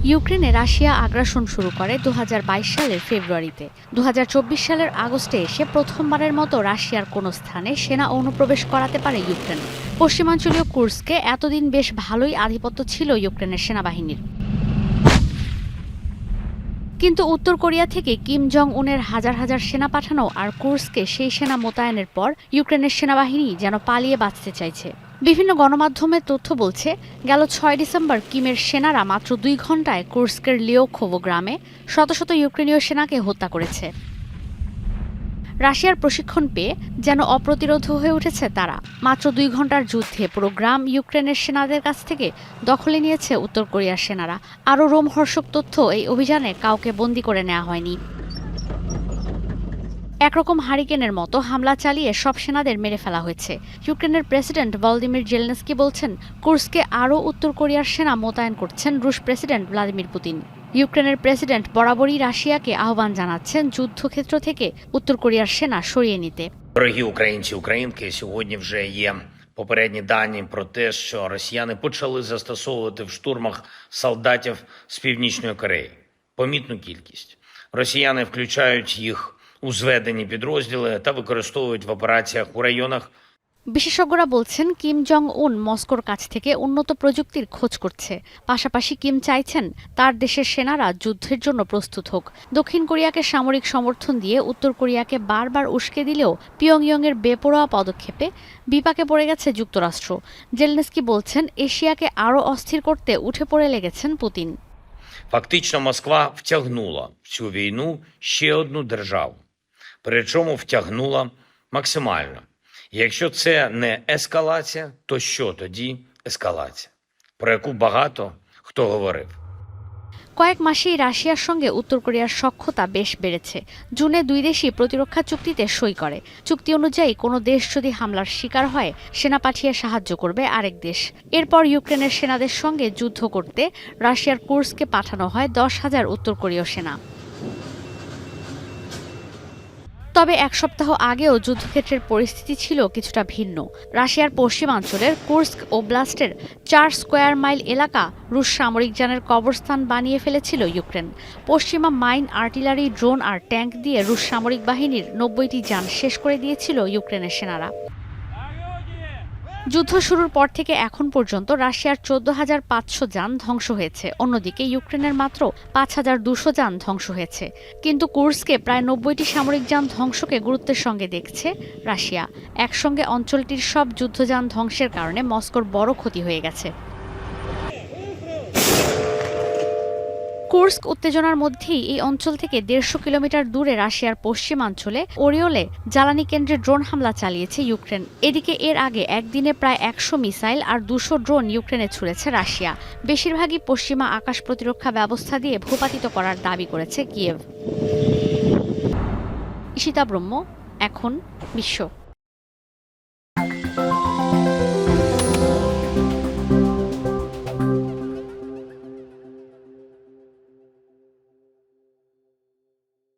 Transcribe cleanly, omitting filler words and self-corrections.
ইউক্রেনে রাশিয়া আগ্রাসন শুরু করে ২০২২ সালের ফেব্রুয়ারিতে। ২০২৪ সালের আগস্টে এসে প্রথমবারের মতো রাশিয়ার কোনো স্থানে সেনা অনুপ্রবেশ করাতে পারে ইউক্রেন। পশ্চিমাঞ্চলীয় কুর্স্কে এতদিন বেশ ভালোই আধিপত্য ছিল ইউক্রেনের সেনাবাহিনীর। কিন্তু উত্তর কোরিয়া থেকে কিম জং উনের হাজার হাজার সেনা পাঠানো আর কুর্স্কে সেই সেনা মোতায়েনের পর ইউক্রেনের সেনাবাহিনী যেন পালিয়ে বাঁচতে চাইছে। বিভিন্ন গণমাধ্যমের তথ্য বলছে, গেল ৬ ডিসেম্বর কিমের সেনারা মাত্র ২ ঘণ্টায় কুর্স্কের লিওখোভো গ্রামে শত শত ইউক্রেনীয় সেনাকে হত্যা করেছে। রাশিয়ার প্রশিক্ষণ পেয়ে যেন অপ্রতিরোধ হয়ে উঠেছে তারা। মাত্র ২ ঘণ্টার যুদ্ধে পুরো গ্রাম ইউক্রেনের সেনাদের কাছ থেকে দখলে নিয়েছে উত্তর কোরিয়ার সেনারা। আরও রোমহর্ষক তথ্য, এই অভিযানে কাউকে বন্দী করে নেওয়া হয়নি। একরকম হারিকেনের মতো হামলা চালিয়ে সব সেনাদের মেরে ফেলা হয়েছে। ইউক্রেনের প্রেসিডেন্ট ভলোদিমির জেলেনস্কি বলছেন, কুর্স্কে আরও উত্তর কোরিয়ার সেনা মোতায়েন করছেন রুশ প্রেসিডেন্ট ভ্লাদিমির পুতিন। ইউক্রেনের প্রেসিডেন্ট বরাবরই রাশিয়াকে আহ্বান জানাচ্ছেন যুদ্ধক্ষেত্র থেকে উত্তর কোরিয়ার সেনা সরিয়ে নিতে। Дорогі українці, українки, сьогодні вже є попередні дані про те, що росіяни почали застосовувати в штурмах солдатів з Північної Кореї. Помітну кількість. Росіяни включають їх у зведені підрозділи та використовують в операціях у районах. বিশেষজ্ঞরা বলছেন, কিম জং উন মস্কোর কাছ থেকে উন্নত প্রযুক্তির খোঁজ করছে। পাশাপাশি কিম চাইছেন তার দেশের সেনারা যুদ্ধের জন্য প্রস্তুত হোক। দক্ষিণ কোরিয়াকে সামরিক সমর্থন দিয়ে উত্তর কোরিয়াকে বারবার উস্কে দিলেও পিয়ংইয়ংয়ের বেপরোয়া পদক্ষেপে বিপাকে পড়ে গেছে যুক্তরাষ্ট্র। জেলেনস্কি বলছেন, এশিয়াকে আরও অস্থির করতে উঠে পড়ে লেগেছেন পুতিন। Фактично Москва втягнула в цю війну ще одну державу. Причому втягнула максимально. Якщо це не ескалація, то що тоді ескалація, про яку багато хто говорив? কয়েক মাসেই রাশিয়ার সঙ্গে উত্তর কোরিয়ার সখ্যতা বেশ বেড়েছে। জুনে দুই দেশই প্রতিরক্ষা চুক্তিতে সই করে। চুক্তি অনুযায়ী কোনো দেশ যদি হামলার শিকার হয়, সেনা পাঠিয়ে সাহায্য করবে আরেক দেশ। এরপর ইউক্রেনের সেনাদের সঙ্গে যুদ্ধ করতে রাশিয়ার কুর্স্কে পাঠানো হয় ১০,০০০ উত্তর কোরীয় সেনা। তবে এক সপ্তাহ আগেও যুদ্ধক্ষেত্রের পরিস্থিতি ছিল কিছুটা ভিন্ন। রাশিয়ার পশ্চিমাঞ্চলের কুর্স্ক ওব্লাস্টের ৪ স্কয়ার মাইল এলাকা রুশ সামরিক যানের কবরস্থান বানিয়ে ফেলেছিল ইউক্রেন। পশ্চিমা মাইন, আর্টিলারি, ড্রোন আর ট্যাঙ্ক দিয়ে রুশ সামরিক বাহিনীর ৯০টি যান শেষ করে দিয়েছিল ইউক্রেনের সেনারা। যুদ্ধ শুরুর পর থেকে এখন পর্যন্ত রাশিয়ার ১৪,৫০০ যান ধ্বংস হয়েছে। অন্যদিকে ইউক্রেনের মাত্র ৫,২০০ যান ধ্বংস হয়েছে। কিন্তু কুর্স্কে প্রায় ৯০টি সামরিক যান ধ্বংসকে গুরুত্বের সঙ্গে দেখছে রাশিয়া। একসঙ্গে অঞ্চলটির সব যুদ্ধযান ধ্বংসের কারণে মস্কোর বড় ক্ষতি হয়ে গেছে। কুর্স্ক উত্তেজনার মধ্যেই এই অঞ্চল থেকে ১৫০ কিলোমিটার দূরে রাশিয়ার পশ্চিমাঞ্চলে ওরিওলে জ্বালানি কেন্দ্রে ড্রোন হামলা চালিয়েছে ইউক্রেন। এদিকে এর আগে একদিনে প্রায় ১০০ মিসাইল আর ২০০ ড্রোন ইউক্রেনে ছুড়েছে রাশিয়া। বেশিরভাগই পশ্চিমা আকাশ প্রতিরক্ষা ব্যবস্থা দিয়ে ভূপাতিত করার দাবি করেছে কিয়েভ। ঈশিতা ব্রহ্ম, এখন বিশ্ব।